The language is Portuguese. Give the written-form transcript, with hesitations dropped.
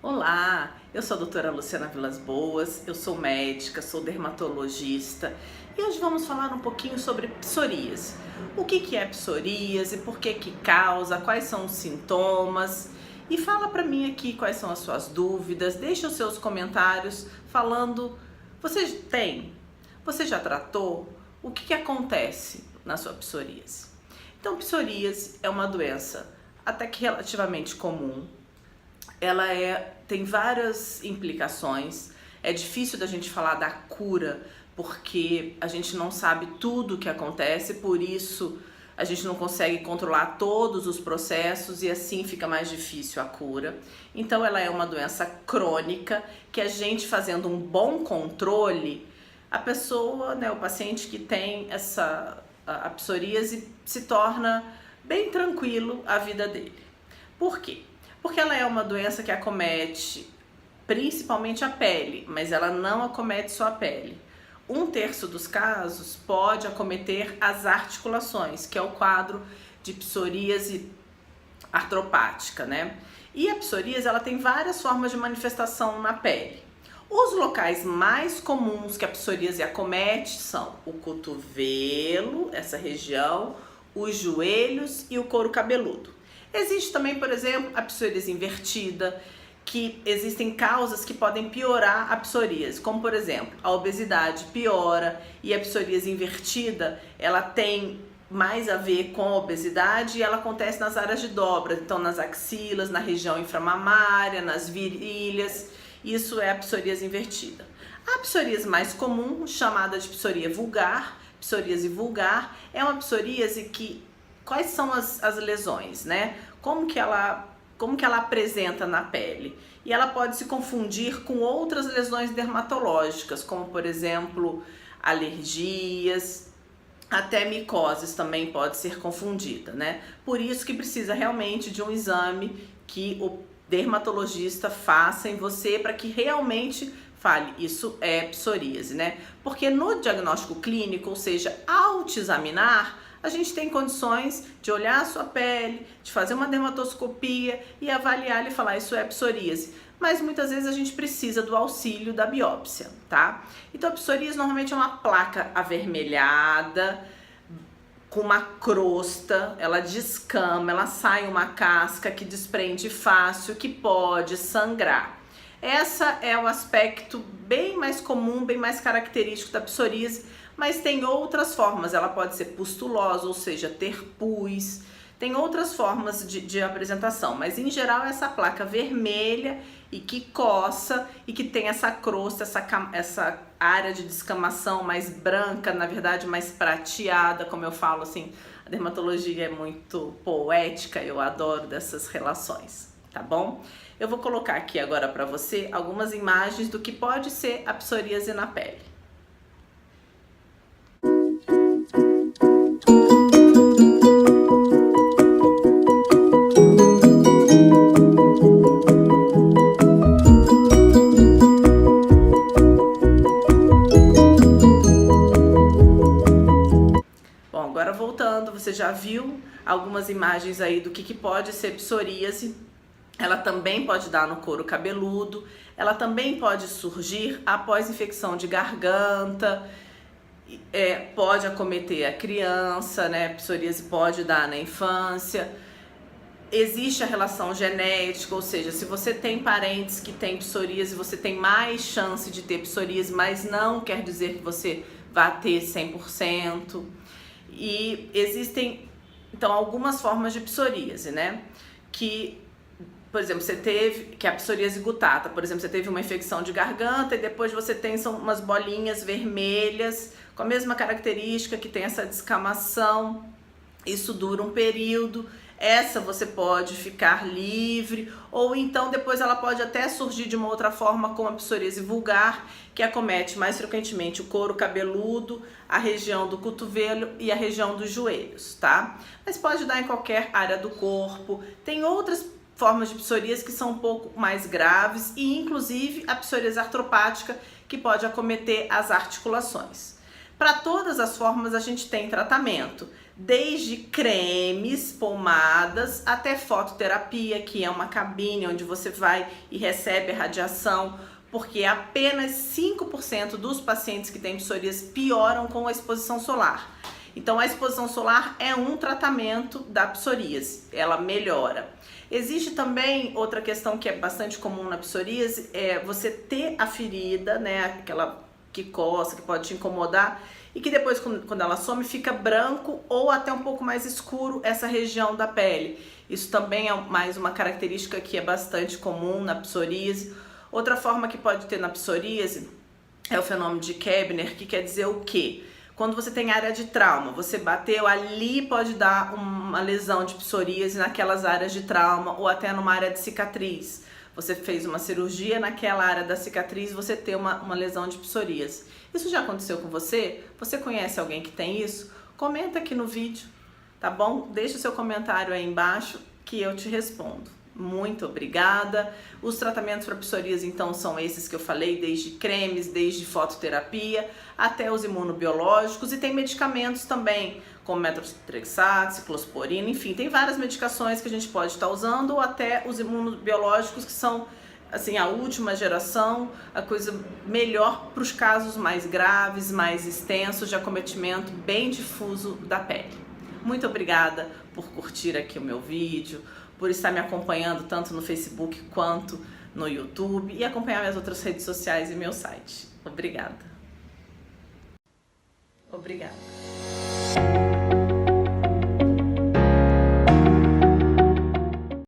Olá, eu sou a doutora Luciana Vilas Boas, eu sou médica, sou dermatologista e hoje vamos falar um pouquinho sobre psoríase. O que é psoríase, por que causa, quais são os sintomas e fala para mim aqui quais são as suas dúvidas, deixa os seus comentários falando, você tem? Você já tratou? O que acontece na sua psoríase? Então, psoríase é uma doença até que relativamente comum. Ela tem várias implicações. É difícil da gente falar da cura porque a gente não sabe tudo o que acontece, por isso a gente não consegue controlar todos os processos e assim fica mais difícil a cura. Então ela é uma doença crônica que a gente fazendo um bom controle, a pessoa, o paciente que tem a psoríase se torna bem tranquilo a vida dele. Por quê? Porque ela é uma doença que acomete principalmente a pele, mas ela não acomete só a pele. 1/3 dos casos pode acometer as articulações, que é o quadro de psoríase artropática, né? E a psoríase, ela tem várias formas de manifestação na pele. Os locais mais comuns que a psoríase acomete são o cotovelo, essa região, os joelhos e o couro cabeludo. Existe também, por exemplo, a psoríase invertida, que existem causas que podem piorar a psoríase, como por exemplo, a obesidade piora e a psoríase invertida, ela tem mais a ver com a obesidade e ela acontece nas áreas de dobra, então nas axilas, na região inframamária, nas virilhas, isso é a psoríase invertida. A psoríase mais comum, chamada de psoríase vulgar, é uma psoríase que quais são as lesões, né? Como que ela apresenta na pele? E ela pode se confundir com outras lesões dermatológicas, como por exemplo, alergias, até micoses também pode ser confundida, né? Por isso que precisa realmente de um exame que o dermatologista faça em você para que realmente fale, isso é psoríase, né? Porque no diagnóstico clínico, ou seja, ao te examinar, a gente tem condições de olhar a sua pele, de fazer uma dermatoscopia e avaliar e falar isso é psoríase. Mas muitas vezes a gente precisa do auxílio da biópsia, tá? Então a psoríase normalmente é uma placa avermelhada, com uma crosta, ela descama, ela sai uma casca que desprende fácil, que pode sangrar. Essa é o aspecto bem mais comum, bem mais característico da psoríase, mas tem outras formas, ela pode ser pustulosa, ou seja, ter pus, tem outras formas de apresentação, mas em geral essa placa vermelha e que coça e que tem essa crosta, essa área de descamação mais branca, na verdade mais prateada, como eu falo assim, a dermatologia é muito poética, eu adoro dessas relações, tá bom? Eu vou colocar aqui agora para você algumas imagens do que pode ser a psoríase na pele. Bom, agora voltando, você já viu algumas imagens aí do que pode ser psoríase. Ela também pode dar no couro cabeludo, ela também pode surgir após infecção de garganta, pode acometer a criança, né? Psoríase pode dar na infância. Existe a relação genética, ou seja, se você tem parentes que têm psoríase, você tem mais chance de ter psoríase, mas não quer dizer que você vá ter 100%. E existem, então, algumas formas de psoríase, né? Por exemplo, que é a psoríase gutata, por exemplo, você teve uma infecção de garganta e depois você tem são umas bolinhas vermelhas com a mesma característica, que tem essa descamação, isso dura um período, essa você pode ficar livre, ou então depois ela pode até surgir de uma outra forma como a psoríase vulgar, que acomete mais frequentemente o couro cabeludo, a região do cotovelo e a região dos joelhos, tá? Mas pode dar em qualquer área do corpo, tem outras formas de psoríase que são um pouco mais graves e inclusive a psoríase artropática, que pode acometer as articulações. Para todas as formas a gente tem tratamento, desde cremes, pomadas, até fototerapia, que é uma cabine onde você vai e recebe a radiação, porque apenas 5% dos pacientes que têm psoríase pioram com a exposição solar. Então a exposição solar é um tratamento da psoríase, ela melhora. Existe também outra questão que é bastante comum na psoríase, é você ter a ferida, né, aquela que coça, que pode te incomodar, e que depois, quando ela some, fica branco ou até um pouco mais escuro essa região da pele. Isso também é mais uma característica que é bastante comum na psoríase. Outra forma que pode ter na psoríase é o fenômeno de Koebner, que quer dizer o quê? Quando você tem área de trauma, você bateu ali, pode dar uma lesão de psoríase naquelas áreas de trauma ou até numa área de cicatriz. Você fez uma cirurgia naquela área da cicatriz, você tem uma lesão de psoríase. Isso já aconteceu com você? Você conhece alguém que tem isso? Comenta aqui no vídeo, tá bom? Deixa o seu comentário aí embaixo que eu te respondo. Muito obrigada. Os tratamentos para psoríase então são esses que eu falei, desde cremes, desde fototerapia, até os imunobiológicos, e tem medicamentos também, como metotrexato, ciclosporina, enfim, tem várias medicações que a gente pode estar usando, ou até os imunobiológicos que são assim a última geração, a coisa melhor para os casos mais graves, mais extensos, de acometimento bem difuso da pele. Muito obrigada por curtir aqui o meu vídeo, por estar me acompanhando tanto no Facebook quanto no YouTube e acompanhar minhas outras redes sociais e meu site. Obrigada. Obrigada.